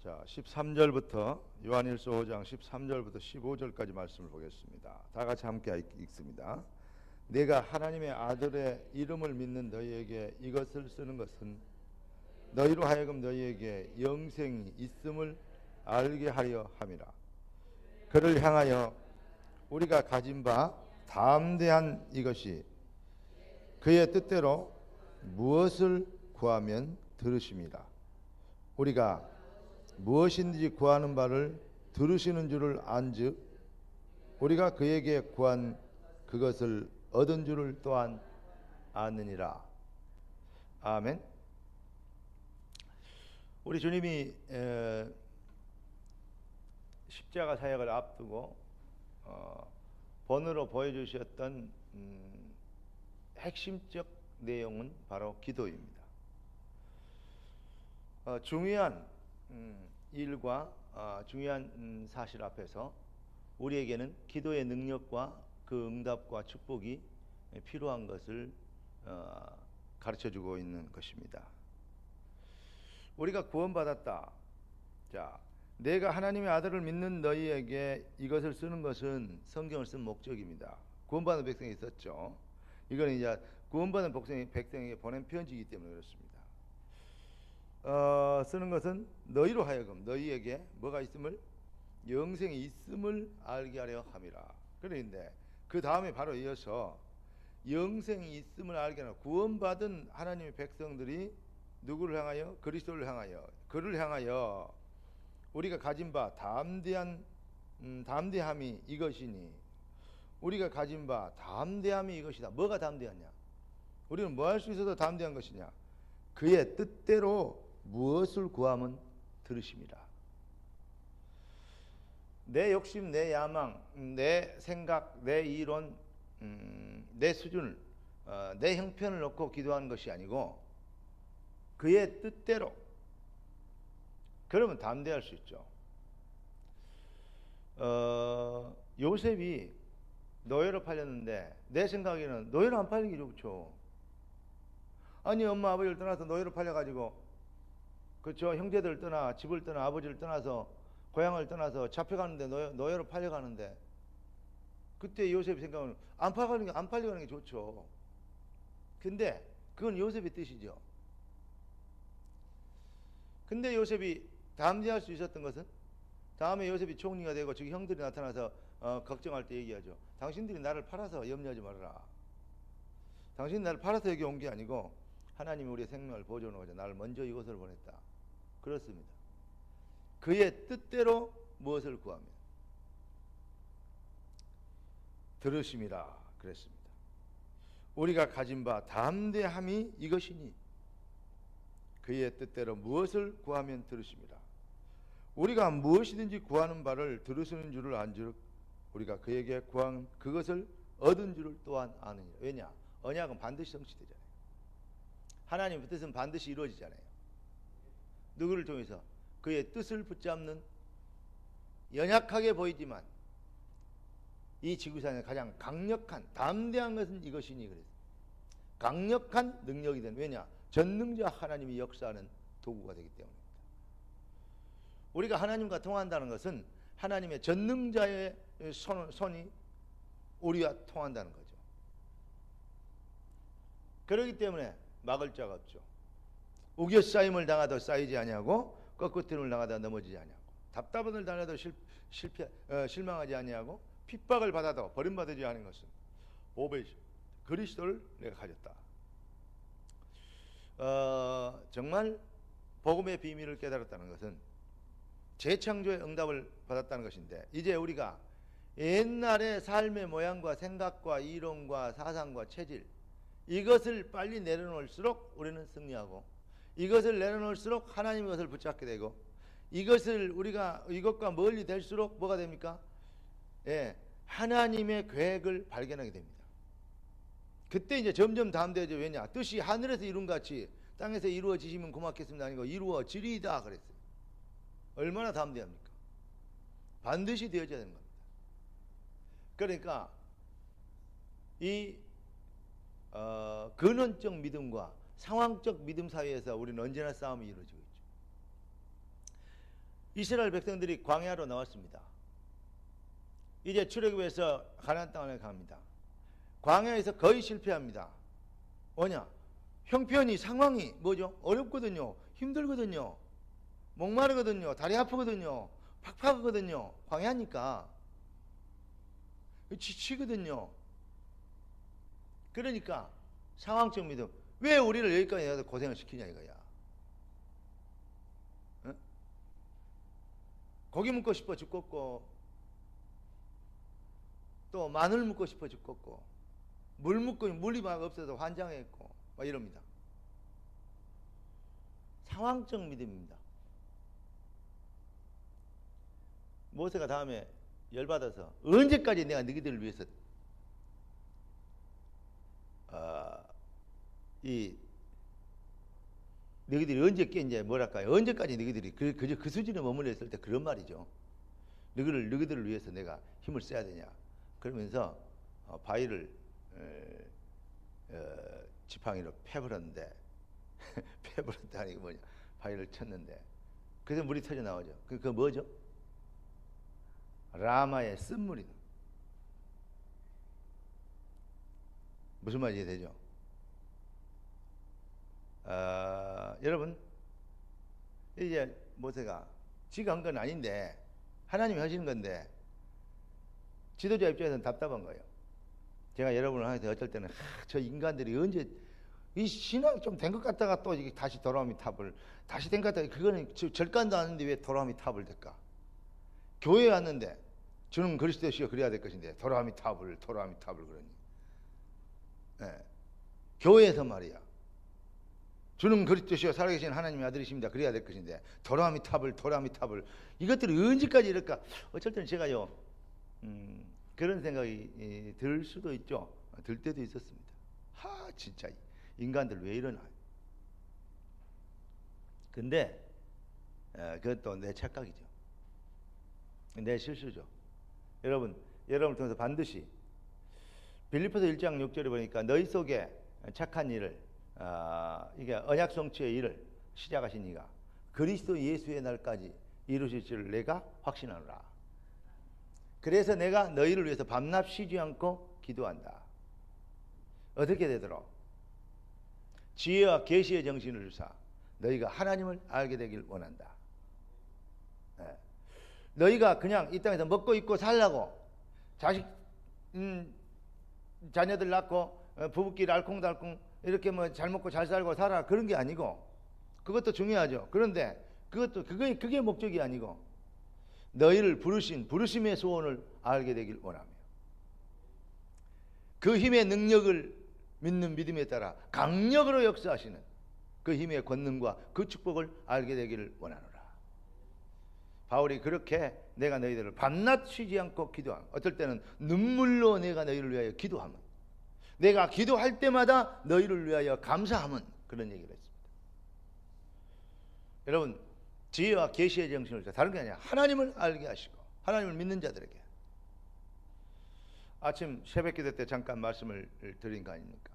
자, 13절부터 요한일서 5장 13절부터 15절까지 말씀을 보겠습니다. 다 같이 함께 읽습니다. 내가 하나님의 아들의 이름을 믿는 너희에게 이것을 쓰는 것은 너희로 하여금 너희에게 영생이 있음을 알게 하려 함이라. 그를 향하여 우리가 가진 바 담대한 이것이 그의 뜻대로 무엇을 구하면 들으심이라. 우리가 무엇인지 구하는 바를 들으시는 줄을 안즉 우리가 그에게 구한 그것을 얻은 줄을 또한 아느니라. 아멘. 우리 주님이 십자가 사역을 앞두고 본으로 보여주셨던 핵심적 내용은 바로 기도입니다. 중요한 일과 중요한 사실 앞에서 우리에게는 기도의 능력과 그 응답과 축복이 필요한 것을 가르쳐주고 있는 것입니다. 우리가 구원받았다. 자, 내가 하나님의 아들을 믿는 너희에게 이것을 쓰는 것은 성경을 쓴 목적입니다. 구원받은 백성이 있었죠. 이거는 이제 구원받은 백성에게 보낸 편지이기 때문에 그렇습니다. 쓰는 것은 너희로 하여금 너희에게 뭐가 있음을 영생이 있음을 알게 하려 함이라. 그런데 그 다음에 바로 이어서 영생이 있음을 알게 하라. 구원받은 하나님의 백성들이 누구를 향하여? 그리스도를 향하여, 그를 향하여 우리가 가진 바 담대함이 이것이니, 우리가 가진 바 담대함이 이것이다. 뭐가 담대하냐? 우리는 뭐 할 수 있어도 담대한 것이냐? 그의 뜻대로 무엇을 구하면 들으심이라. 내 욕심, 내 야망, 내 생각, 내 이론, 내 수준을, 내 형편을 놓고 기도하는 것이 아니고 그의 뜻대로. 그러면 담대할 수 있죠. 요셉이 노예로 팔렸는데 내 생각에는 노예로 안 팔리기 좋죠. 아니 엄마 아버지를 떠나서 노예로 팔려가지고 그렇죠. 형제들을 떠나 집을 떠나 아버지를 떠나서 고향을 떠나서 잡혀가는데 노예로 팔려가는데 그때 요셉이 생각하면 안 팔려가는 게 좋죠. 근데 그건 요셉의 뜻이죠. 근데 요셉이 담대할 수 있었던 것은 다음에 요셉이 총리가 되고 저기 형들이 나타나서 걱정할 때 얘기하죠. 당신들이 나를 팔아서 염려하지 말아라. 당신이 나를 팔아서 여기 온 게 아니고 하나님이 우리의 생명을 보존하고자 나를 먼저 이곳으로 보냈다. 그렇습니다. 그의 뜻대로 무엇을 구하면 들으심이라 그랬습니다. 우리가 가진 바 담대함이 이것이니 그의 뜻대로 무엇을 구하면 들으심이라. 우리가 무엇이든지 구하는 바를 들으시는 줄을 안즉 우리가 그에게 구한 그것을 얻은 줄을 또한 아느니라. 왜냐? 언약은 반드시 성취되잖아요. 하나님의 뜻은 반드시 이루어지잖아요. 누구를 통해서? 그의 뜻을 붙잡는 연약하게 보이지만 이 지구상에 가장 강력한 담대한 것은 이것이니 그랬어요. 강력한 능력이 된. 왜냐? 전능자 하나님이 역사하는 도구가 되기 때문입니다. 우리가 하나님과 통한다는 것은 하나님의 전능자의 손이 우리와 통한다는 거죠. 그렇기 때문에 막을 자가 없죠. 우겨싸임을 당하도 쌓이지 아니하고 꺾어뜨림을 당하다 넘어지지 아니하고 답답함을 당하도 실망하지 아니하고 핍박을 받아도 버림받지 않은 것은 오베이 그리스도를 내가 가졌다. 정말 복음의 비밀을 깨달았다는 것은 재창조의 응답을 받았다는 것인데 이제 우리가 옛날의 삶의 모양과 생각과 이론과 사상과 체질 이것을 빨리 내려놓을수록 우리는 승리하고 이것을 내려놓을수록 하나님의 것을 붙잡게 되고 이것을 우리가 이것과 멀리 될수록 뭐가 됩니까? 예, 하나님의 계획을 발견하게 됩니다. 그때 이제 점점 담대해져. 왜냐? 뜻이 하늘에서 이룬 같이 땅에서 이루어지시면 고맙겠습니다 아니고 이루어지리이다 그랬어요. 얼마나 담대합니까? 반드시 되어져야 되는 겁니다. 그러니까 이 근원적 믿음과 상황적 믿음 사이에서 우리는 언제나 싸움이 이루어지고 있죠. 이스라엘 백성들이 광야로 나왔습니다. 이제 출애굽해서 가나안 땅을 갑니다. 광야에서 거의 실패합니다. 뭐냐? 형편이 상황이 뭐죠? 어렵거든요. 힘들거든요. 목마르거든요. 다리 아프거든요. 팍팍하거든요. 광야니까 지치거든요. 그러니까 상황적 믿음. 왜 우리를 여기까지 고생을 시키냐 이거야. 어? 고기 먹고 싶어 죽겠고, 또 마늘 먹고 싶어 죽겠고, 물 먹고 물이 막 없어서 환장했고 막 이럽니다. 상황적 믿음입니다. 모세가 다음에 열받아서 언제까지 내가 너희들을 위해서 너희들이 언제 이제 뭐랄까요? 언제까지 너희들이 그 수준에 머물러 있을 때 그런 말이죠. 너희들을 위해서 내가 힘을 써야 되냐? 그러면서 바위를 지팡이로 패버렸는데 패버렸다는 게 뭐냐? 바위를 쳤는데 그래서 물이 터져 나오죠. 그거 뭐죠? 라마의 쓴물이. 무슨 말인지 이해되죠? 여러분, 이제 모세가 지가 한 건 아닌데 하나님이 하시는 건데 지도자 입장에서는 답답한 거예요. 제가 여러분을 하면서 어쩔 때는 저 인간들이 언제 이 신앙이 좀 된 것 같다가 또 이게 다시 돌아오미 탑을 다시 된 것 같다가 그거는 절간도 아닌데 왜 돌아오미 탑을 될까? 교회에 왔는데 주는 그리스도시여 그래야 될 것인데 돌아오미 탑을 그러니. 네. 교회에서 말이야. 주는 그리스도시여 살아계신 하나님의 아들이십니다. 그래야 될 것인데 돌아오미 탑을 이것들이 언제까지 이럴까? 어쩔 때는 제가요 그런 생각이 들 수도 있죠. 들 때도 있었습니다. 진짜 인간들 왜 이러나. 근데 그것도 내 착각이죠. 내 실수죠. 여러분을 통해서 반드시 빌립보서 1장 6절에 보니까 너희 속에 착한 일을 이게 언약 성취의 일을 시작하신 이가 그리스도 예수의 날까지 이루실 줄 내가 확신하노라. 그래서 내가 너희를 위해서 밤낮 쉬지 않고 기도한다. 어떻게 되도록? 지혜와 계시의 정신을 주사 너희가 하나님을 알게 되길 원한다. 네. 너희가 그냥 이 땅에서 먹고 입고 살라고 자녀들 낳고 부부끼리 알콩달콩 이렇게 뭐 잘 먹고 잘 살고 살아 그런 게 아니고, 그것도 중요하죠. 그런데 그게 목적이 아니고 너희를 부르심의 소원을 알게 되길 원하며 그 힘의 능력을 믿는 믿음에 따라 강력으로 역사하시는 그 힘의 권능과 그 축복을 알게 되기를 원하노라. 바울이 그렇게 내가 너희들을 밤낮 쉬지 않고 기도함, 어떨 때는 눈물로 내가 너희를 위하여 기도함은, 내가 기도할 때마다 너희를 위하여 감사함은, 그런 얘기를 했습니다. 여러분, 지혜와 계시의 정신을 다른 게 아니라 하나님을 알게 하시고 하나님을 믿는 자들에게. 아침 새벽기도 때 잠깐 말씀을 드린 거 아닙니까?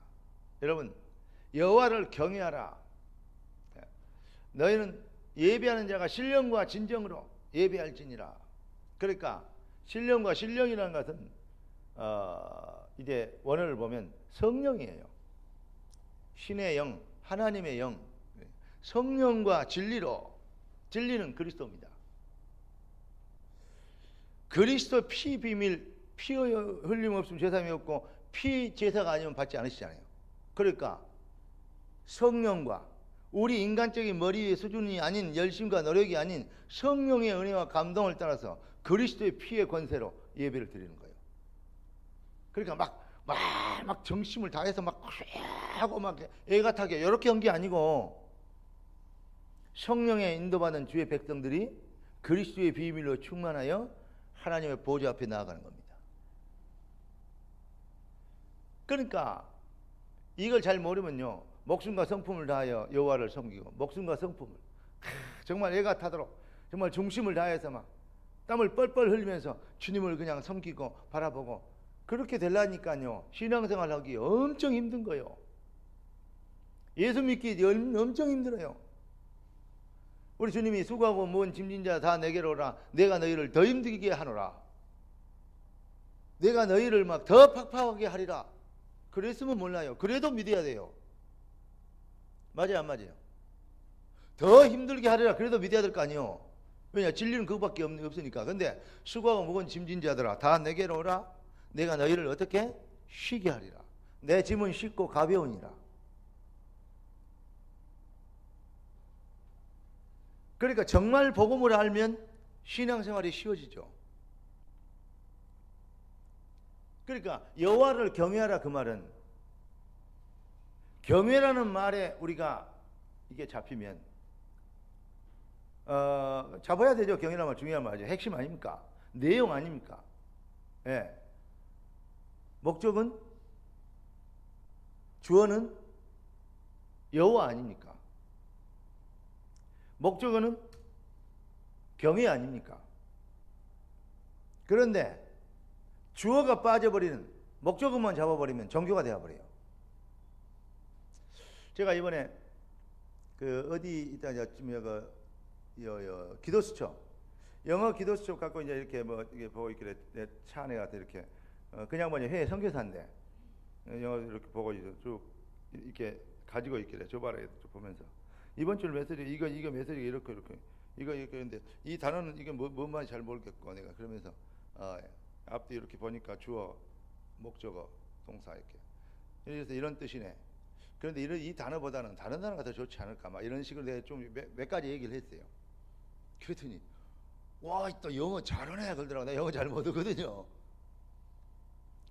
여러분, 여호와를 경외하라. 너희는 예배하는 자가 신령과 진정으로 예배할지니라. 그러니까 신령과 신령이라는 것은 이제 원어를 보면 성령이에요. 신의 영, 하나님의 영, 성령과 진리로. 진리는 그리스도입니다. 그리스도 피 비밀, 피 흘림 없으면 제사함이 없고 피 제사가 아니면 받지 않으시잖아요. 그러니까 성령과 우리 인간적인 머리의 수준이 아닌, 열심과 노력이 아닌 성령의 은혜와 감동을 따라서 그리스도의 피의 권세로 예배를 드리는 거예요. 그러니까 막 정심을 다해서 막 하고 막 애같하게 이렇게 한 게 아니고, 성령의 인도받은 주의 백성들이 그리스도의 비밀로 충만하여 하나님의 보좌 앞에 나아가는 겁니다. 그러니까 이걸 잘 모르면요, 목숨과 성품을 다하여 여호와를 섬기고, 목숨과 성품을 정말 애가 타도록 정말 중심을 다해서 막 땀을 뻘뻘 흘리면서 주님을 그냥 섬기고 바라보고, 그렇게 되려니까요 신앙생활 하기 엄청 힘든 거예요. 예수 믿기 엄청 힘들어요. 우리 주님이 수고하고 무거운 짐진 자 다 내게로 오라. 내가 너희를 더 힘들게 하노라. 내가 너희를 막 더 팍팍하게 하리라. 그랬으면 몰라요. 그래도 믿어야 돼요. 맞아요, 안 맞아요? 더 힘들게 하리라. 그래도 믿어야 될 거 아니에요. 왜냐? 진리는 그거밖에 없으니까. 근데 수고하고 무거운 짐진 자들아 다 내게로 오라. 내가 너희를 어떻게? 쉬게 하리라. 내 짐은 쉽고 가벼우니라. 그러니까 정말 복음을 알면 신앙생활이 쉬워지죠. 그러니까 여호와를 경외하라 그 말은, 경외라는 말에 우리가 이게 잡히면 잡아야 되죠. 경외라는 말 중요한 말이죠. 핵심 아닙니까? 내용 아닙니까? 예. 목적은, 주어는 여호와 아닙니까? 목적어는 경외 아닙니까? 그런데 주어가 빠져버리는, 목적어만 잡아버리면 종교가 되어버려요. 제가 이번에 그 어디 있다 기도수첩, 영어 기도수첩 갖고 이제 이렇게 뭐 이게 보고 있길래 내 차 안에 가서 이렇게 그냥 뭐냐 해외 선교사인데 영어 이렇게 보고 쭉 이렇게 가지고 있길래 줘봐라 보면서 이번 주 메시지 이거 메시지가 이렇게 이거 했는데 이 단어는 이게 뭔 말인지 잘 모르겠고 내가 그러면서 앞뒤 이렇게 보니까 주어, 목적어, 동사 이렇게 그래서 이런 뜻이네. 그런데 이 단어보다는 다른 단어가 더 좋지 않을까 막 이런 식으로 내가 좀 몇 가지 얘기를 했어요. 그랬더니 와, 또 영어 잘하네 그러더라고. 나 영어 잘 못하거든요.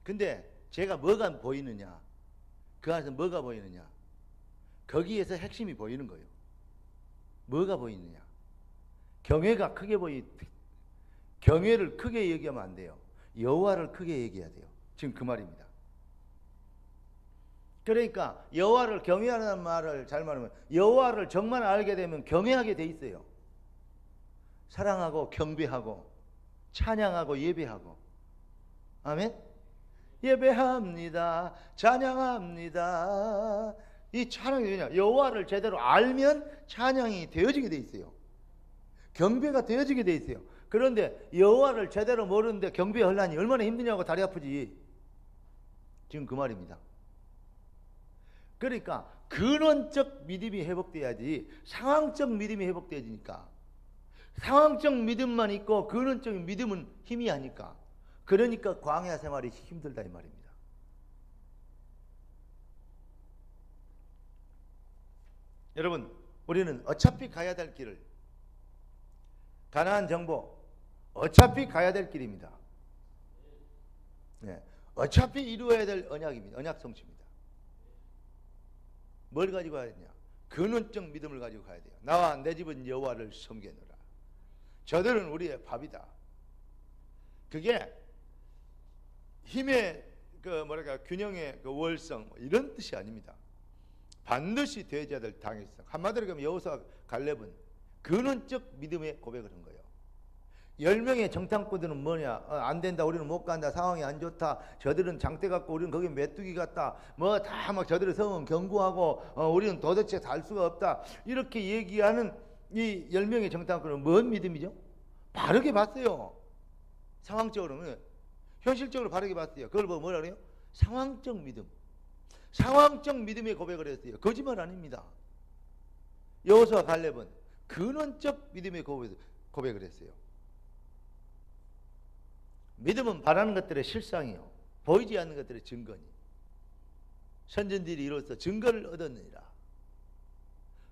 근데 제가 뭐가 보이느냐, 그 안에서 뭐가 보이느냐, 거기에서 핵심이 보이는 거예요. 뭐가 보이느냐, 경외가 크게 경외를 크게 얘기하면 안 돼요. 여호와를 크게 얘기해야 돼요. 지금 그 말입니다. 그러니까 여호와를 경외하는 말을 잘 말하면 여호와를 정말 알게 되면 경외하게 돼 있어요. 사랑하고 경배하고 찬양하고 예배하고. 아멘. 예배합니다. 찬양합니다. 이 찬양이 뭐냐? 여호와를 제대로 알면 찬양이 되어지게 돼 있어요. 경배가 되어지게 돼 있어요. 그런데 여호와를 제대로 모르는데 경배하려니 얼마나 힘드냐고 다리 아프지. 지금 그 말입니다. 그러니까 근원적 믿음이 회복돼야지 상황적 믿음이 회복돼지니까. 상황적 믿음만 있고 근원적 믿음은 힘이 하니까. 그러니까 광야 생활이 힘들다 이 말입니다. 여러분, 우리는 어차피 가야 될 길을, 가나안 정복 어차피 가야 될 길입니다. 네, 어차피 이루어야 될 언약입니다. 언약 성취입니다. 뭘 가지고 가야 되냐? 근원적 믿음을 가지고 가야 돼요. 나와 내 집은 여호와를 섬기노라. 저들은 우리의 밥이다. 그게 힘의 균형의 월성 이런 뜻이 아닙니다. 반드시 되어야 될 당위성. 한마디로 하면 여호수아 갈렙은 근원적 믿음의 고백을 한 거예요. 10명의 정탐꾼들은 뭐냐? 안 된다. 우리는 못 간다. 상황이 안 좋다. 저들은 장대 같고 우리는 거기 메뚜기 같다. 뭐 다 막 저들의 성은 견고하고 우리는 도대체 살 수가 없다. 이렇게 얘기하는 이 10명의 정탐꾼은 뭔 믿음이죠? 바르게 봤어요. 상황적으로는. 현실적으로 바르게 봤어요. 그걸 뭐라 그래요? 상황적 믿음. 상황적 믿음의 고백을 했어요. 거짓말 아닙니다. 여호수아 갈렙은 근원적 믿음의 고백을 했어요. 믿음은 바라는 것들의 실상이요, 보이지 않는 것들의 증거니. 선전들이 이로써 증거를 얻었느니라.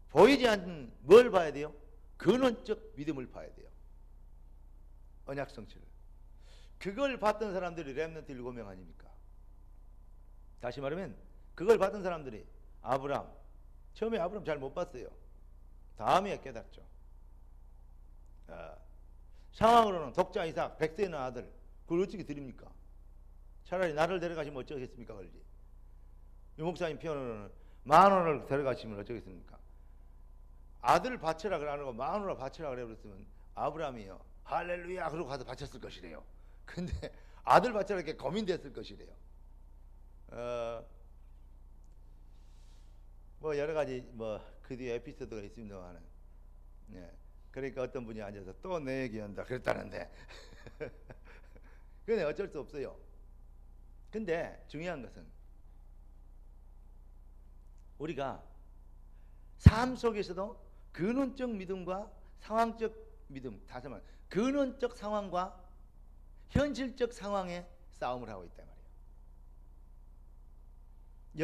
보이지 않는 뭘 봐야 돼요? 근원적 믿음을 봐야 돼요. 언약 성취를. 그걸 봤던 사람들이 렘넌트 7명 아닙니까? 다시 말하면 그걸 봤던 사람들이 아브람, 처음에 아브람 잘 못 봤어요. 다음에 깨닫죠. 상황으로는 독자 이삭 100세의 아들, 그걸 어떻게 드립니까? 차라리 나를 데려가시면 어쩌겠습니까? 그러지. 유 목사님 표현으로는 10,000원을 데려가시면 어쩌겠습니까? 아들 바쳐라 그러고 10,000원을 바쳐라 그랬으면 아브람이요, 할렐루야 그러고 가서 바쳤을 것이래요. 근데 아들 바쳐라 이렇게 고민됐을 것이래요. 뭐 여러 가지 그 뒤에 에피소드가 있습니다만은, 예. 그러니까 어떤 분이 앉아서 또 내 얘기한다 그랬다는데 그건 어쩔 수 없어요. 근데 중요한 것은 우리가 삶 속에서도 근원적 믿음과 상황적 믿음, 다시 말해 근원적 상황과 현실적 상황의 싸움을 하고 있단 말이에요.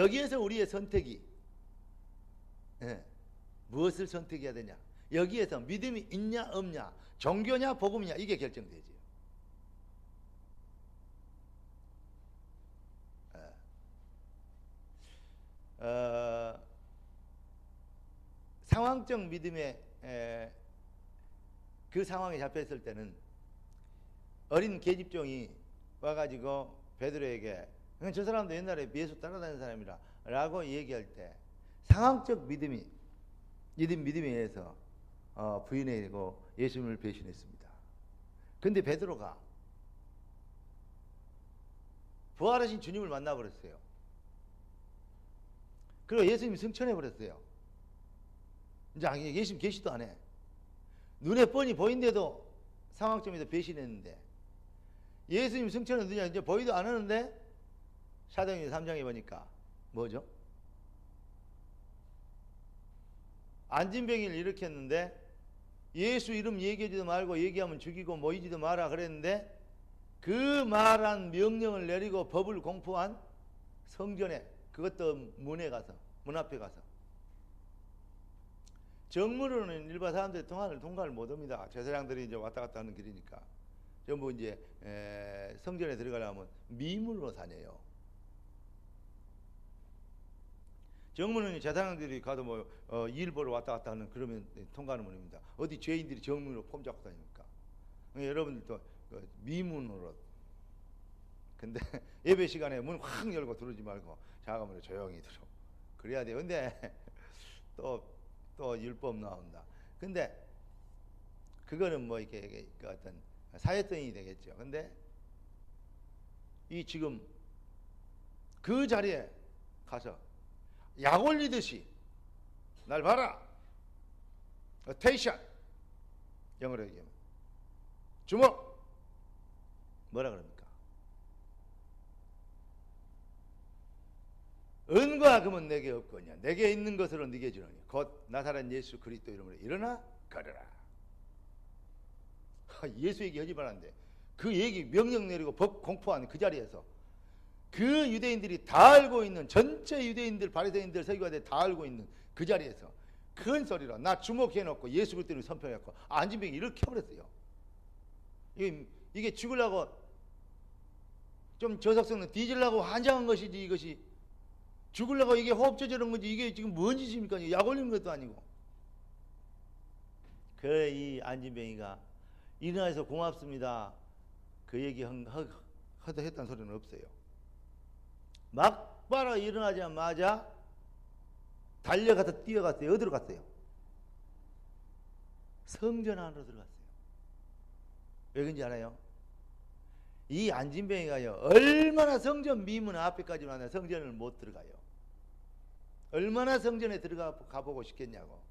여기에서 우리의 선택이 무엇을 선택해야 되냐, 여기에서 믿음이 있냐 없냐, 종교냐 복음이냐, 이게 결정되지. 상황적 믿음의 그 상황에 잡혔을 때는 어린 계집종이 와가지고 베드로에게 저 사람도 옛날에 예수 따라다니는 사람이라 라고 얘기할 때 상황적 믿음에 의해서 부인하고 예수님을 배신했습니다. 근데 베드로가 부활하신 주님을 만나버렸어요. 그리고 예수님이 승천해버렸어요. 이제 예수님 계시도 안 해. 눈에 뻔히 보인데도 상황점에서 배신했는데 예수님 승천은 누냐 이제 보이도 안 하는데 사도행전 3장에 보니까 뭐죠? 안진병이를 일으켰는데 예수 이름 얘기하지도 말고 얘기하면 죽이고 모이지도 마라 그랬는데 그 말한 명령을 내리고 법을 공포한 성전에, 그것도 문 앞에 가서 정문으로는 일반 사람들이 통과를 못합니다. 제사장들이 이제 왔다 갔다 하는 길이니까 전부 이제 성전에 들어가려면 미문으로 다녀요. 정문은 제사장들이 가도 일 보러 왔다 갔다 하는 그러면 통과하는 문입니다. 어디 죄인들이 정문으로 폼 잡고 다니니까. 여러분들도 미문으로. 근데 예배 시간에 문 확 열고 들어오지 말고 자가문에 조용히 들어. 그래야 돼요. 근데 또 율법 나온다. 근데 그거는 이렇게 어떤 사회성이 되겠죠. 근데 이 지금 그 자리에 가서 약 올리듯이 날 봐라. attention. 영어로 얘기하면 주목. 뭐라 그럽니까? 은과 금은 내게 없거냐. 내게 있는 것으로 네게 주노니 곧 나사렛 예수 그리스도 이름으로 일어나 걸으라. 예수 얘기하지 말았는데 그 얘기 명령 내리고 법 공포한 그 자리에서 그 유대인들이 다 알고 있는, 전체 유대인들 바리새인들 서기관들 다 알고 있는 그 자리에서 큰 소리로 나 주목해놓고 예수 그리스도를 선포해갖고 안진병이 이렇게 해버렸어요. 이게 죽으려고 좀 저속성은 뒤질라고 환장한 것이지, 이것이 죽으려고 이게 호흡 조절한 건지 이게 지금 뭔 짓입니까? 약 올리는 것도 아니고. 그래 이 안진병이가 일어나서 고맙습니다 그 얘기 했던 소리는 없어요. 막바로 일어나자마자 달려가서 뛰어갔어요. 어디로 갔어요? 성전 안으로 들어갔어요. 왜 그런지 알아요? 이 안진병이가요 얼마나 성전 미문 앞에까지 왔나 성전을 못 들어가요. 얼마나 성전에 가보고 싶겠냐고.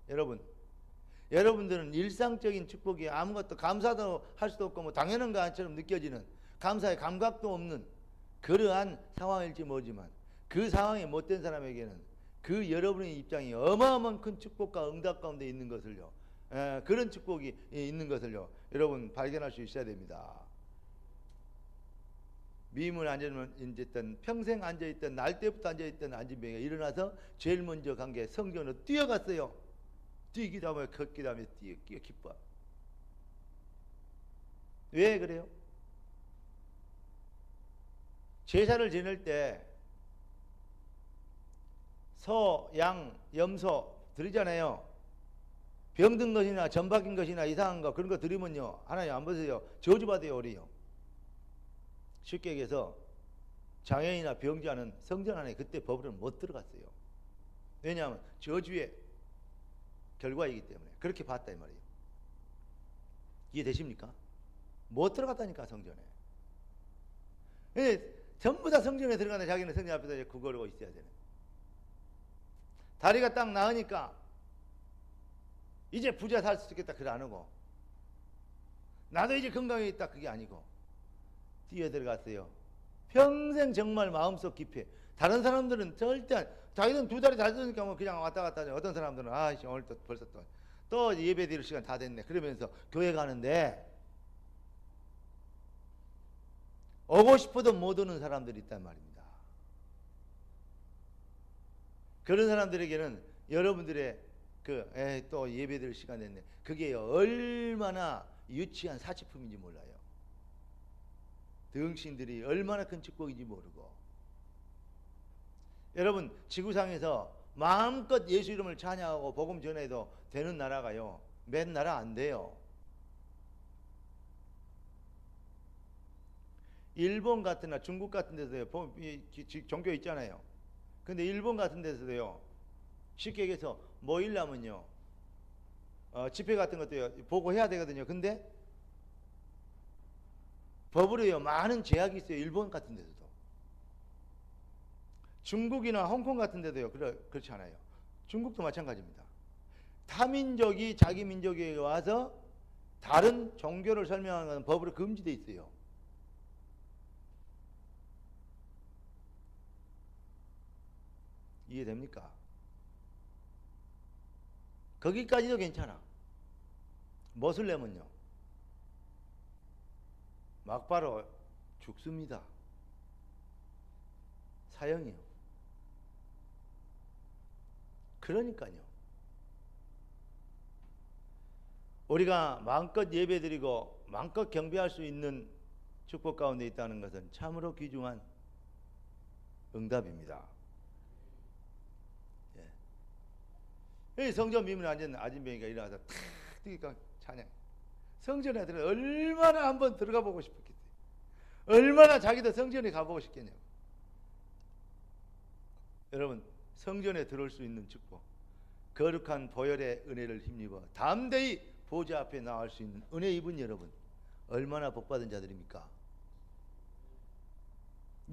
여러분들은 일상적인 축복이 아무것도 감사도 할 수도 없고 당연한 것처럼 느껴지는, 감사의 감각도 없는 그러한 상황일지 모르지만 그 상황이 못된 사람에게는 그 여러분의 입장이 어마어마한 큰 축복과 응답 가운데 있는 것을요, 그런 축복이 있는 것을요 여러분 발견할 수 있어야 됩니다. 미문 앉아있던, 평생 앉아있던, 날 때부터 앉아있던 안진병이가 일어나서 제일 먼저 간 게 성전으로 뛰어갔어요. 뛰기도 하며 걷기도 하며 뛰어 기뻐. 왜 그래요? 제사를 지낼 때 소, 양, 염소 드리잖아요. 병든 것이나 전박인 것이나 이상한 거 그런 거 드리면요 하나님 안 보세요. 저주받아요. 우리요. 쉽게 얘기해서 장애인이나 병자는 성전 안에 그때 법으로 못 들어갔어요. 왜냐하면 저주의 결과이기 때문에 그렇게 봤다 이 말이에요. 이해되십니까? 못 들어갔다니까 성전에. 전부 다 성전에 들어가는데 자기는 성전 앞에서 구걸하고 있어야 되네. 다리가 딱 나으니까 이제 부자 살 수 있겠다 그래 안 하고, 나도 이제 건강해 있다 그게 아니고 뛰어 들어갔어요. 평생 정말 마음속 깊이. 다른 사람들은 절대 자기는 두 달이 다 됐으니까 뭐 그냥 왔다 갔다 하죠. 어떤 사람들은 오늘 또 벌써 또 예배 드릴 시간 다 됐네 그러면서 교회 가는데 오고 싶어도 못 오는 사람들이 있단 말입니다. 그런 사람들에게는 여러분들의 또 예배 드릴 시간 됐네, 그게 얼마나 유치한 사치품인지 몰라요. 등신들이 얼마나 큰 축복인지 모르고. 여러분, 지구상에서 마음껏 예수 이름을 찬양하고 복음 전해도 되는 나라가요, 몇 나라 안 돼요. 일본 같은 나, 중국 같은 데서요, 종교 있잖아요. 근데 일본 같은 데서도요, 쉽게 얘기해서 모이려면요, 집회 같은 것도요, 보고 해야 되거든요. 근데 법으로요, 많은 제약이 있어요. 일본 같은 데서도. 중국이나 홍콩 같은 데도요, 그렇지 않아요. 중국도 마찬가지입니다. 타민족이 자기 민족에 와서 다른 종교를 설명하는 것은 법으로 금지되어 있어요. 이해됩니까? 거기까지도 괜찮아. 모슬렘은요, 막바로 죽습니다. 사형이요. 그러니까요, 우리가 마음껏 예배드리고 마음껏 경배할 수 있는 축복 가운데 있다는 것은 참으로 귀중한 응답입니다. 예. 성전 미문에 앉은 아진뱅이가 일어나서 탁 뛰니까 찬양. 성전에 들어 얼마나 한번 들어가 보고 싶었겠어요. 얼마나 자기도 성전에 가보고 싶겠냐고. 여러분, 성전에 들어올 수 있는 축복, 거룩한 보혈의 은혜를 힘입어 담대히 보좌 앞에 나올 수 있는 은혜 입은 여러분, 얼마나 복받은 자들입니까?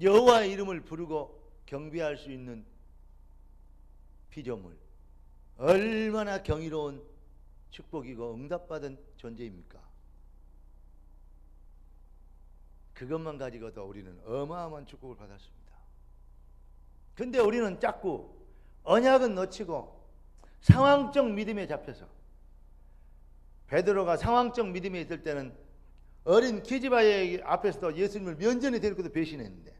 여호와의 이름을 부르고 경배할 수 있는 피조물, 얼마나 경이로운 축복이고 응답받은 존재입니까? 그것만 가지고도 우리는 어마어마한 축복을 받았습니다. 근데 우리는 자꾸 언약은 놓치고 상황적 믿음에 잡혀서, 베드로가 상황적 믿음에 있을 때는 어린 기집아의 앞에서도 예수님을 면전에 데리고도 배신했는데,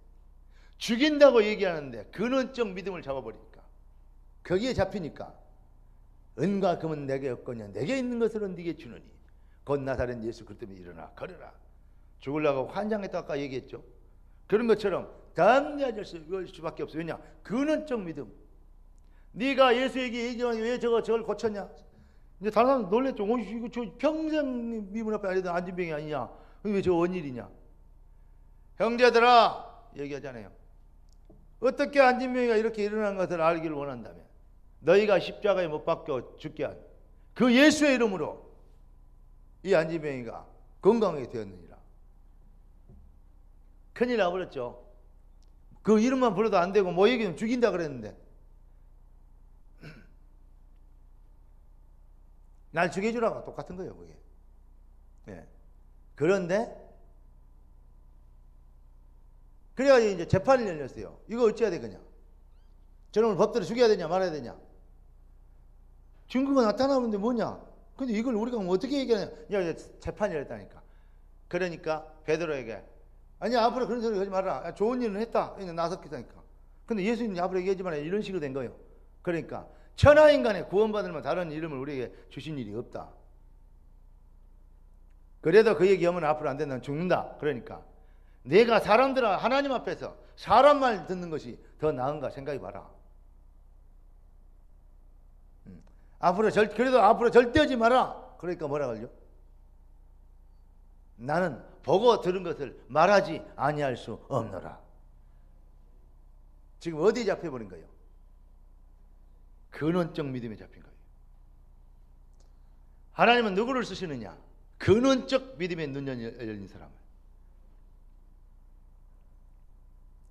죽인다고 얘기하는데 근원적 믿음을 잡아버리니까, 거기에 잡히니까 은과 금은 내게 없거냐, 내게 있는 것으로 네게 주느니 곧 나사렛 예수 그리스도면 일어나 걸으라. 죽으려고 환장했다 아까 얘기했죠. 그런 것처럼 담대할 수밖에 없어요. 왜냐? 근원적 믿음. 네가 예수에게 얘기하니 왜 저걸 고쳤냐? 이제 다른 사람 놀랬죠. 이거 저 평생 미문 앞에 알리던 안진병이 아니냐? 왜 저 원일이냐? 형제들아, 얘기하잖아요. 어떻게 안진병이가 이렇게 일어난 것을 알기를 원한다면 너희가 십자가에 못 박혀 죽게 한 그 예수의 이름으로 이 안진병이가 건강하게 되었느니라. 큰일 나버렸죠. 그 이름만 불러도 안 되고 뭐 얘기는 죽인다 그랬는데, 날 죽여주라고 똑같은 거예요, 그게. 예. 그런데 그래가지고 이제 재판이 열렸어요. 이거 어찌해야 되겠냐? 저놈을 법대로 죽여야 되냐 말아야 되냐? 증거가 나타나는데 뭐냐? 근데 이걸 우리가 어떻게 얘기하냐? 야, 재판이 열렸다니까. 그러니까 베드로에게, 아니 앞으로 그런 소리 하지 마라. 좋은 일은 했다. 나섰겠다니까. 근데 예수님이 앞으로 얘기하지 마라. 이런 식으로 된 거예요. 그러니까 천하인간에 구원받으면 다른 이름을 우리에게 주신 일이 없다. 그래도 그 얘기하면 앞으로 안 된다면 죽는다. 그러니까 내가 사람들아 하나님 앞에서 사람 말 듣는 것이 더 나은가 생각해 봐라. 그래도 앞으로 절대 하지 마라. 그러니까 뭐라 그러죠? 나는 보고 들은 것을 말하지 아니할 수 없노라. 지금 어디에 잡혀버린 거예요? 근원적 믿음에 잡힌 거예요. 하나님은 누구를 쓰시느냐? 근원적 믿음에 눈 열린 사람을.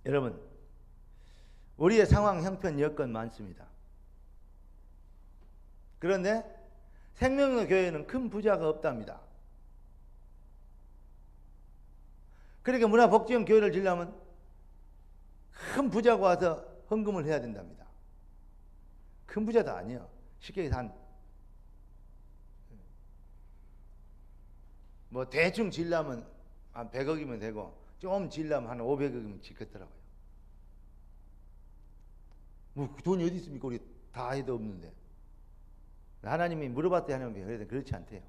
여러분, 우리의 상황, 형편, 여건 많습니다. 그런데 생명의 교회는 큰 부자가 없답니다. 그러니까 문화복지형 교회를 지려면 큰 부자가 와서 헌금을 해야 된답니다. 큰 부자도 아니에요. 쉽게 해서 뭐 대충 지려면 한 100억이면 되고 좀 지려면 한 500억이면 짓겠더라고요. 뭐 돈이 어디 있습니까? 우리 다 해도 없는데. 하나님이 물어봤더니 하나님이 그렇지 않대요.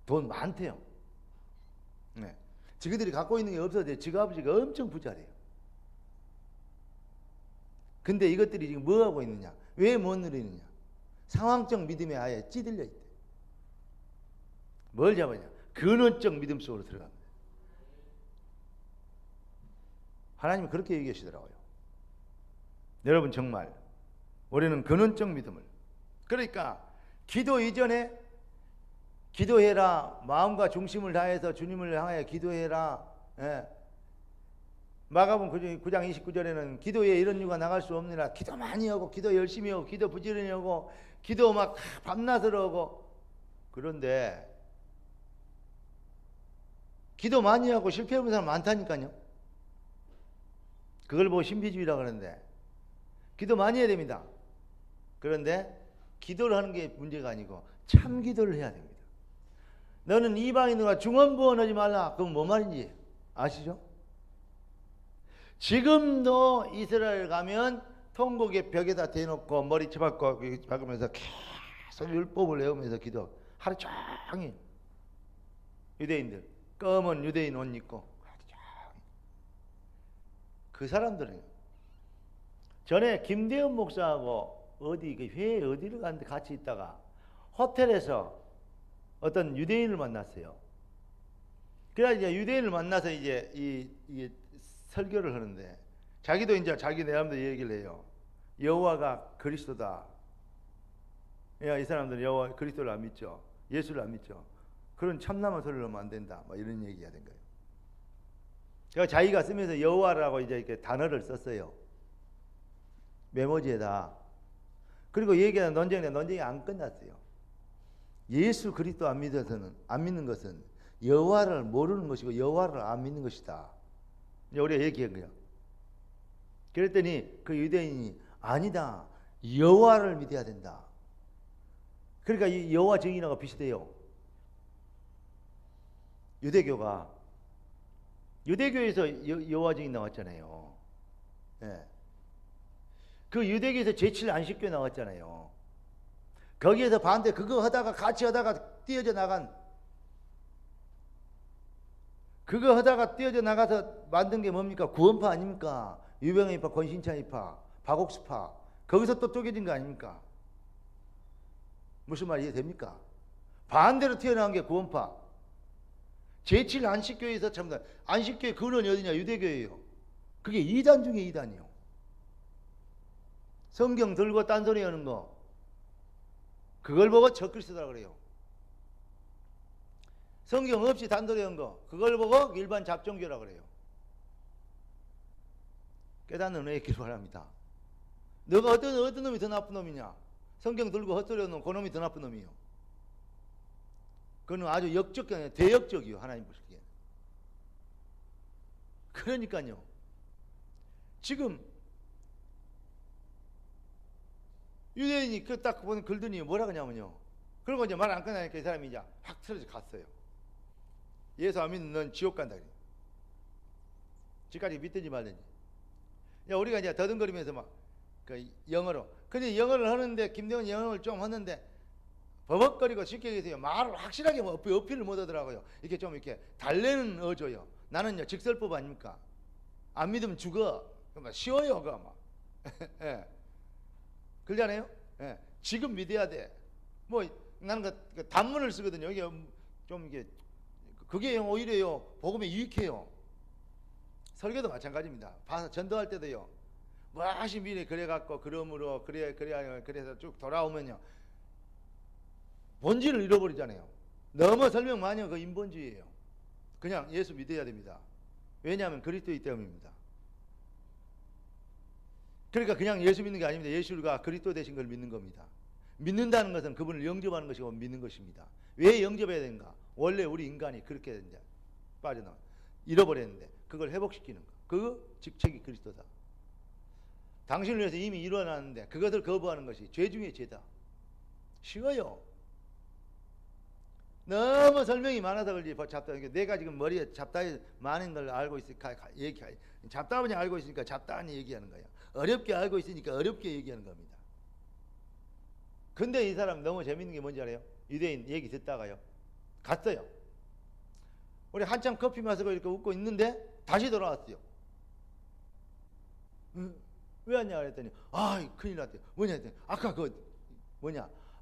돈 많대요. 네. 지그들이 갖고 있는 게 없어도 지가 아버지가 엄청 부자래요. 근데 이것들이 지금 뭐 하고 있느냐? 왜 못 누리느냐? 상황적 믿음에 아예 찌들려 있대. 뭘 잡았냐? 근원적 믿음 속으로 들어갑니다. 하나님은 그렇게 얘기하시더라고요. 여러분 정말 우리는 근원적 믿음을, 그러니까 기도 이전에 기도해라. 마음과 중심을 다해서 주님을 향하여 기도해라. 예. 마가복음 9장 29절에는 기도에 이런 이유가 나갈 수 없느니라. 기도 많이 하고 기도 열심히 하고 기도 부지런히 하고 기도 막 밤낮으로 하고. 그런데 기도 많이 하고 실패하는 사람 많다니까요. 그걸 보고 신비주의라고 하는데 기도 많이 해야 됩니다. 그런데 기도를 하는 게 문제가 아니고 참 기도를 해야 됩니다. 너는 이방인들과 중언부언하지 말라. 그건 뭐 말인지 아시죠? 지금도 이스라엘 가면 통곡의 벽에다 대놓고 머리 쳐박고 박으면서 계속 율법을 외우면서 기도 하루 종일. 유대인들 검은 유대인 옷 입고 그 사람들은 전에 김대현 목사하고 어디 그 회에 어디를 갔는데 같이 있다가 호텔에서 어떤 유대인을 만났어요. 그래서 이제 유대인을 만나서 이제 이 설교를 하는데 자기도 이제 자기 내람도 얘기를 해요. 여호와가 그리스도다. 야, 이 사람들은 여호와 그리스도를 안 믿죠. 예수를 안 믿죠. 그런 참남한 소리를 하면 안 된다. 뭐 이런 얘기가 된 거예요. 그러니까 자기가 쓰면서 여호와라고 이제 이렇게 단어를 썼어요. 메모지에다. 그리고 얘기하는 논쟁이 안 끝났어요. 예수 그리스도 안 믿는 것은 여호와를 모르는 것이고 여호와를 안 믿는 것이다. 우리가 얘기한 거예요. 그랬더니 그 유대인이 아니다. 여호와를 믿어야 된다. 그러니까 이 여호와 증인하고 비슷해요. 유대교에서 여호와 증인 나왔잖아요. 예. 그 유대교에서 제7 안식교 나왔잖아요. 거기에서 반대 그거 하다가 같이 하다가 뛰어져 나가서 만든 게 뭡니까? 구원파 아닙니까? 유병희파, 권신찬이파, 박옥수파. 거기서 또 쪼개진 거 아닙니까? 무슨 말 이해됩니까? 반대로 튀어나온 게 구원파. 제7 안식교에서 참다. 안식교의 근원이 어디냐? 유대교예요. 그게 2단 중에 2단이요. 성경 들고 딴소리 하는 거. 그걸 보고 적그리스도라 그래요. 성경 없이 단소리 한 거. 그걸 보고 일반 잡종교라 그래요. 깨닫는 은혜의 바랍니다. 너가 어떤 놈이 더 나쁜 놈이냐? 성경 들고 헛소리 하는 놈, 그 놈이 더 나쁜 놈이요. 그건 아주 역적, 아니라 대역적이요. 하나님 보시기에. 그러니까요. 지금 유대인이 그 딱 보는 글더니 뭐라 그러냐면요. 그리고 이제 말 안 끝나니까 이 사람이 이제 확 틀어져 갔어요. 예수 안 믿는 넌 지옥 간다. 지금까지 믿든지 말든지. 우리가 이제 더듬거리면서 막 그 영어로. 근데 영어를 하는데 김대원 영어를 좀 하는데 버벅거리고 쉽게 얘기해서 말을 확실하게 어필을 못 하더라고요. 이렇게 좀 이렇게 달래는 어줘요. 나는요 직설법 아닙니까? 안 믿으면 죽어. 쉬워요, 그거 막. 예. 그러잖아요. 예. 지금 믿어야 돼. 뭐 나는 그 단문을 쓰거든요. 이게 좀 이게 그게 오히려요 복음에 유익해요. 설교도 마찬가지입니다. 봐서 전도할 때도요. 뭐 하시 미리 그래갖고 그러므로 그래서 쭉 돌아오면요 본질을 잃어버리잖아요. 너무 설명 많이 하면 그 인본주의예요. 그냥 예수 믿어야 됩니다. 왜냐하면 그리스도이기 때문입니다. 그러니까 그냥 예수 믿는 게 아닙니다. 예수가 그리스도 되신 걸 믿는 겁니다. 믿는다는 것은 그분을 영접하는 것이고 믿는 것입니다. 왜 영접해야 되는가? 원래 우리 인간이 그렇게 이제 빠져나와 잃어버렸는데 그걸 회복시키는 거. 그 직책이 그리스도다. 당신을 위해서 이미 일어났는데 그것을 거부하는 것이 죄 중에 죄다. 쉬워요. 너무 설명이 많아서 그렇지 잡다. 내가 지금 머리에 잡다이 많은 걸 알고 있으니까 얘기해. 잡다하니 알고 있으니까 잡다하니 얘기하는 거야. 어렵게 알고 있으니까 어렵게 얘기하는 겁니다. 근데 이 사람 너무 재밌는 게 뭔지 알아요? 유대인 얘기 듣다가요. 갔어요. 우리 한참 커피 마시고 이렇게 웃고 있는데 다시 돌아왔어요. 왜 왔냐 그랬더니 큰일 났대요. 뭐냐 했더니 아까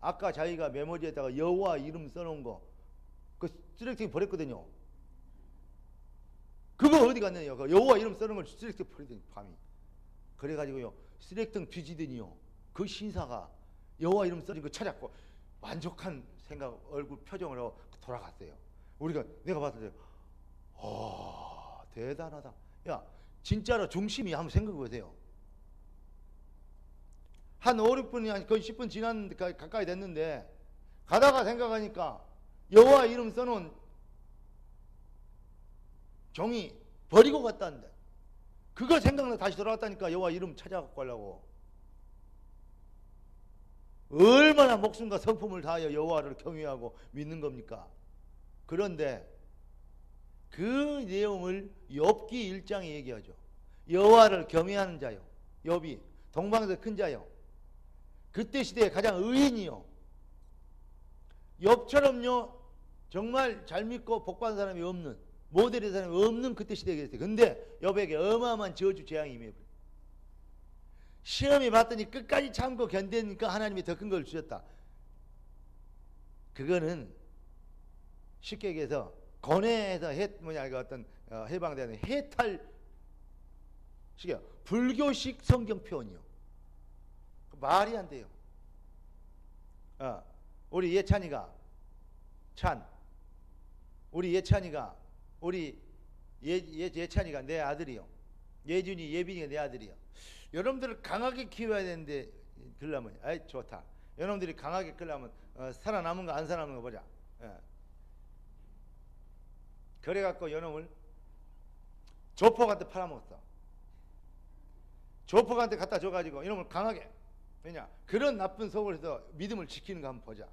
아까 자기가 메모지에다가 여호와 이름 써놓은 거 그 쓰레기통에 버렸거든요. 그거 어디 갔느냐? 그 여호와 이름 써놓은 걸 쓰레기통에 버리더니 밤이. 그래가지고요 쓰레기통 뒤지더니요 그 신사가 여호와 이름 써진 거 찾았고 만족한 생각 얼굴 표정을 하고 돌아갔어요. 내가 봤을 때 대단하다. 야 진짜로 중심이 한번 생각해 보세요. 한 5, 6분이 아니 거의 10분 지났는데 가까이 됐는데 가다가 생각하니까 여호와 이름 써놓은 종이 버리고 갔다는데 그거 생각나 다시 돌아왔다니까 여호와 이름 찾아갖고 가려고. 얼마나 목숨과 성품을 다하여 여호와를 경외하고 믿는 겁니까? 그런데 그 내용을 욥기 1장에 얘기하죠. 여호와를 경외하는 자요. 욥이 동방에서 큰 자요. 그때 시대에 가장 의인이요. 욥처럼요 정말 잘 믿고 복받은 사람이 없는 모델의 사람이 없는 그때 시대에 계셨어요. 근데 욥에게 어마어마한 저주 재앙이 임해버려요. 시험이 받더니 끝까지 참고 견디니까 하나님이 더 큰 걸 주셨다. 그거는 쉽게 얘기해서 고뇌에서 해방되는 해탈 식이야. 불교식 성경 표현이요. 말이 안 돼요. 우리 예찬이가 예찬이가 내 아들이요. 예준이 예빈이가 내 아들이요. 여러분들을 강하게 키워야 되는데 그러려면 좋다. 여러분들이 강하게 끌려면 살아남은 거 안 살아남은 거 보자. 그래갖고 여놈을 조폭한테 팔아먹었어. 조폭한테 갖다 줘가지고 이놈을 강하게 왜냐 그런 나쁜 속을 해서 믿음을 지키는 거 한번 보자.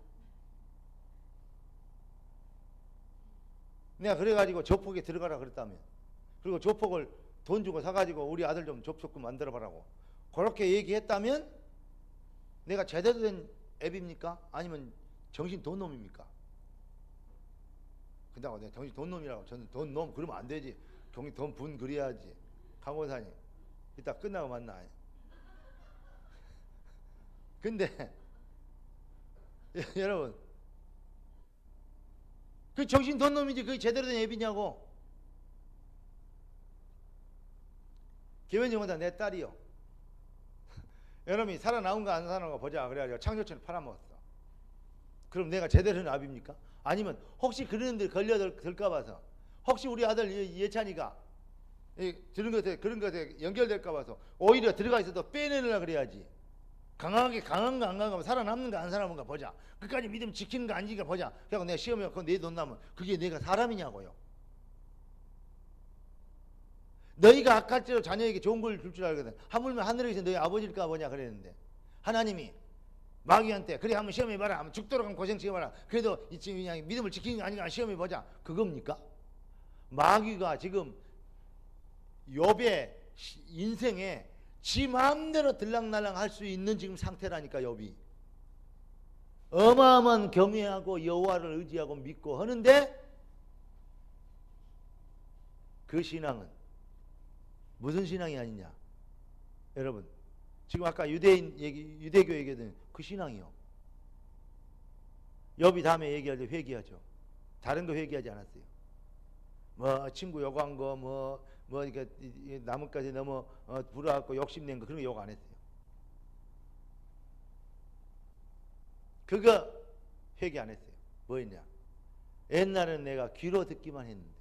내가 그래가지고 조폭에 들어가라 그랬다며. 그리고 조폭을 돈 주고 사가지고 우리 아들 좀 접촉금 만들어봐라고 그렇게 얘기했다면 내가 제대로 된 애비입니까? 아니면 정신 돈놈입니까? 근데 내가 정신 돈놈이라고. 저는 돈놈 그러면 안 되지. 정신 돈 분 그래야지. 강원사님 이따 끝나고 만나. 근데 여러분 그 정신 돈놈이지 그게 제대로 된 애비냐고. 김현정보다 내 딸이요. 여러분이 살아나온 거 안 살아나온 거 보자. 그래가지고 창조촌을 팔아먹었어. 그럼 내가 제대로 된 아비입니까? 아니면 혹시 그런 데 걸려들까 봐서 혹시 우리 아들 예찬이가 그런 것에 연결될까 봐서 오히려 들어가 있어도 빼내려고 그래야지. 강한 거 안 강한 거 살아남는 거 안 살아남는 거 보자. 끝까지 믿음 지키는 거 아닌가 보자. 그래서 내가 시험에 그거 내 돈 나면 그게 내가 사람이냐고요. 너희가 악할지라도 자녀에게 좋은 걸 줄 알거든. 하물며 하늘에 계신 너희 아버지일까 보냐 그랬는데 하나님이 마귀한테 그래 한번 시험해봐라. 한번 죽도록 한번 고생시켜봐라. 그래도 그냥 믿음을 지키는 거 아닌가 시험해보자. 그겁니까? 마귀가 지금 욥의 인생에 지 마음대로 들락날락 할 수 있는 지금 상태라니까. 욥이 어마어마한 경외하고 여호와를 의지하고 믿고 하는데 그 신앙은 무슨 신앙이 아니냐. 여러분 지금 아까 유대교 얘기했던 그 신앙이요. 욥이 다음에 얘기할 때 회개하죠. 다른 거 회개하지 않았어요. 뭐 친구 욕한 거 뭐 이렇게 나뭇가지 넘어 불어갖고 욕심낸 거 그런 거 욕 안 했어요. 그거 회개 안 했어요. 뭐였냐? 옛날에는 내가 귀로 듣기만 했는데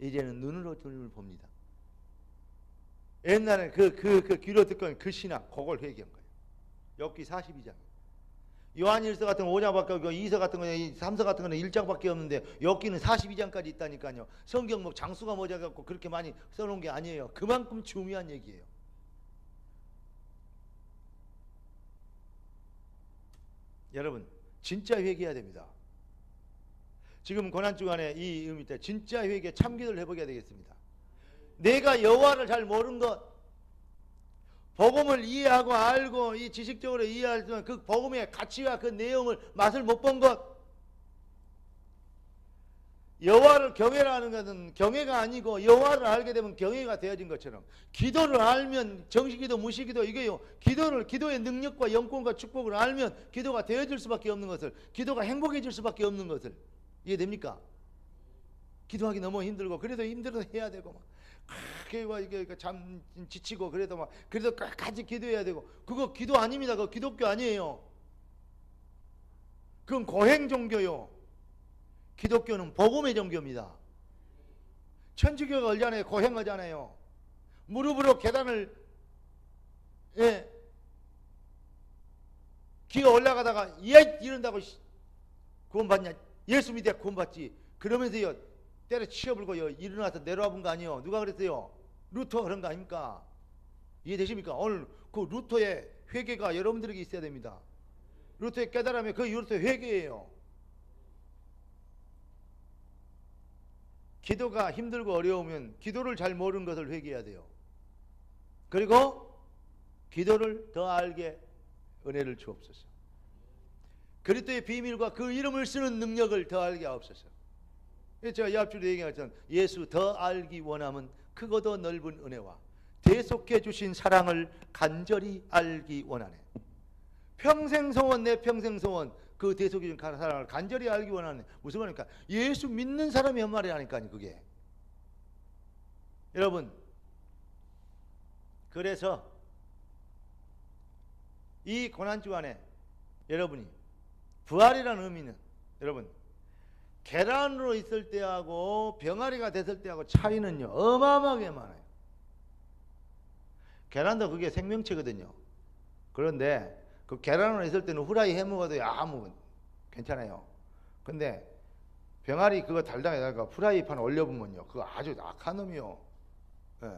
이제는 눈으로 주님을 봅니다. 옛날에 그 귀로 듣고 그 신앙 그걸 회개한 거예요. 욥기 42장. 요한일서 같은 거 5장밖에 없고 2서 같은 거는 3서 같은 거는 1장밖에 없는데 여기는 42장까지 있다니까요. 성경 뭐 장수가 모자갖고 그렇게 많이 써놓은 게 아니에요. 그만큼 중요한 얘기예요. 여러분 진짜 회개해야 됩니다. 지금 고난주간에 이 의미 때 진짜 회개 참기도를 해보게 되겠습니다. 내가 여호와를 잘 모르는 것, 복음을 이해하고 알고 이 지식적으로 이해하지만 그 복음의 가치와 그 내용을 맛을 못 본 것, 여호와를 경외라는 것은 경외가 아니고 여호와를 알게 되면 경외가 되어진 것처럼 기도를 알면 정식기도 무식기도 이게요. 기도의 능력과 영권과 축복을 알면 기도가 되어질 수밖에 없는 것을, 기도가 행복해질 수밖에 없는 것을 이해됩니까? 기도하기 너무 힘들고 그래도 힘들어도 해야 되고 막 이게 참 지치고 그래도 막 그래도 끝까지 기도해야 되고 그거 기도 아닙니다. 그거 기독교 아니에요. 그건 고행 종교요. 기독교는 복음의 종교입니다. 천주교가 얼잖아요. 고행하잖아요. 무릎으로 계단을 기어 올라가다가 이런다고 구원받냐? 예수 믿어 구원받지. 그러면서요 때려 치워불고요 일어나서 내려와 본 거 아니에요. 누가 그랬어요? 루터 그런 거 아닙니까? 이해되십니까? 오늘 그 루터의 회개가 여러분들에게 있어야 됩니다. 루터의 깨달음이 그 루터의 회개예요. 기도가 힘들고 어려우면 기도를 잘 모르는 것을 회개해야 돼요. 그리고 기도를 더 알게 은혜를 주옵소서. 그리스도의 비밀과 그 이름을 쓰는 능력을 더 알게 하옵소서. 제가 이 앞줄에 얘기했던 예수 더 알기 원함은 크고도 넓은 은혜와 대속해 주신 사랑을 간절히 알기 원하네. 평생 소원, 내 평생 소원, 그 대속해 주신 사랑을 간절히 알기 원하네. 무슨 말입니까? 예수 믿는 사람이 한 말이 아니까요. 그게 여러분, 그래서 이 고난주간에 여러분이 부활이라는 의미는 여러분 계란으로 있을 때하고 병아리가 됐을 때하고 차이는요 어마어마하게 많아요. 계란도 그게 생명체거든요. 그런데 그 계란으로 있을 때는 후라이 해 먹어도 아무 괜찮아요. 근데 병아리 그거 달달하다가 후라이판 올려보면요 그거 아주 악한 놈이요. 예.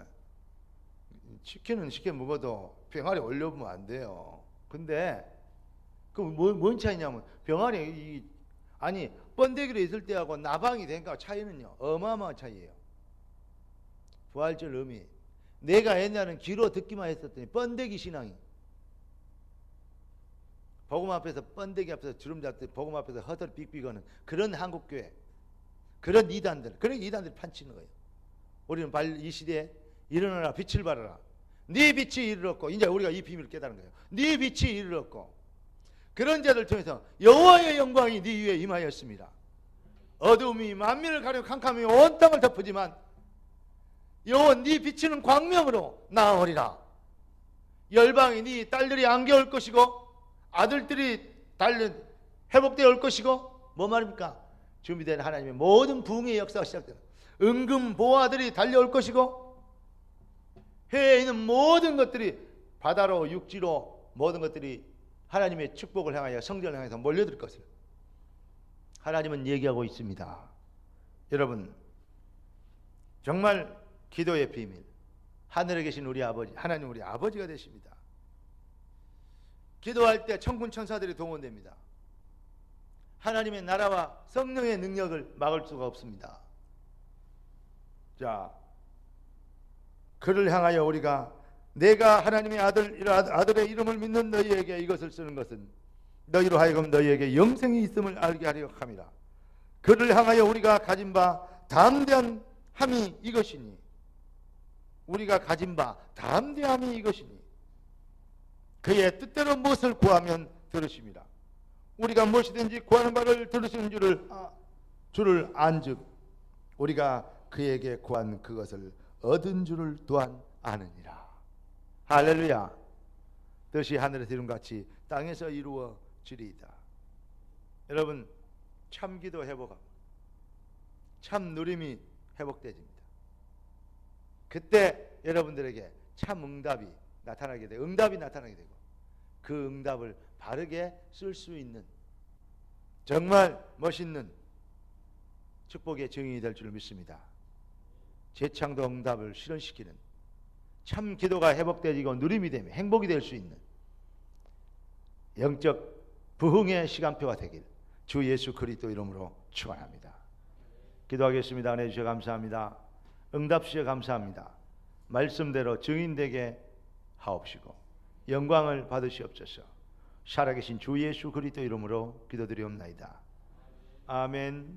치킨은 시켜 먹어도 병아리 올려보면 안 돼요. 근데 그 뭔 차이냐면 병아리 아니 번데기로 있을 때하고 나방이 되니까 차이는요 어마어마한 차이예요. 부활절 의미, 내가 옛날에는 귀로 듣기만 했었더니 번데기 신앙이 복음 앞에서 번데기 앞에서 주름 잡듯 복음 앞에서 허들 삑삑하는 그런 한국교회, 그런 이단들, 그런 이단들이 판치는 거예요. 우리는 이 시대에 일어나라 빛을 발하라. 네 빛이 이르렀고, 이제 우리가 이 비밀을 깨달은 거예요. 네 빛이 이르렀고 그런 자들 통해서 여호와의 영광이 네 위에 임하였습니다. 어두움이 만민을 가려 캄캄히 온 땅을 덮으지만 여호와 네 비치는 광명으로 나아오리라. 열방이 네 딸들이 안겨올 것이고 아들들이 회복되어 올 것이고 뭐 말입니까? 준비된 하나님의 모든 부흥의 역사가 시작되는 은금 보화들이 달려올 것이고 해에 있는 모든 것들이 바다로 육지로 모든 것들이 하나님의 축복을 향하여 성전을 향해서 몰려들 것을 하나님은 얘기하고 있습니다. 여러분 정말 기도의 비밀, 하늘에 계신 우리 아버지, 하나님 우리 아버지가 되십니다. 기도할 때 천군 천사들이 동원됩니다. 하나님의 나라와 성령의 능력을 막을 수가 없습니다. 자, 그를 향하여 우리가 내가 하나님의 아들의 이름을 믿는 너희에게 이것을 쓰는 것은 너희로 하여금 너희에게 영생이 있음을 알게 하려 함이라. 그를 향하여 우리가 가진 바 담대함이 이것이니, 우리가 가진 바 담대함이 이것이니 그의 뜻대로 무엇을 구하면 들으심이라. 우리가 무엇이든지 구하는 바를 들으시는 줄을 안즉 우리가 그에게 구한 그것을 얻은 줄을 또한 아느니라. 할렐루야. 뜻이 하늘에서 이룬 같이 땅에서 이루어지리이다. 여러분 참기도 회복하고 참 누림이 회복되집니다. 그때 여러분들에게 참 응답이 나타나게 되고 응답이 나타나게 되고 그 응답을 바르게 쓸 수 있는 정말 멋있는 축복의 증인이 될 줄 믿습니다. 재창도 응답을 실현시키는 참 기도가 회복되고 누림이 되며 행복이 될 수 있는 영적 부흥의 시간표가 되길 주 예수 그리스도 이름으로 축원합니다. 기도하겠습니다. 은혜 주셔 감사합니다. 응답 주셔 감사합니다. 말씀대로 증인되게 하옵시고 영광을 받으시옵소서. 살아계신 주 예수 그리스도 이름으로 기도드리옵나이다. 아멘.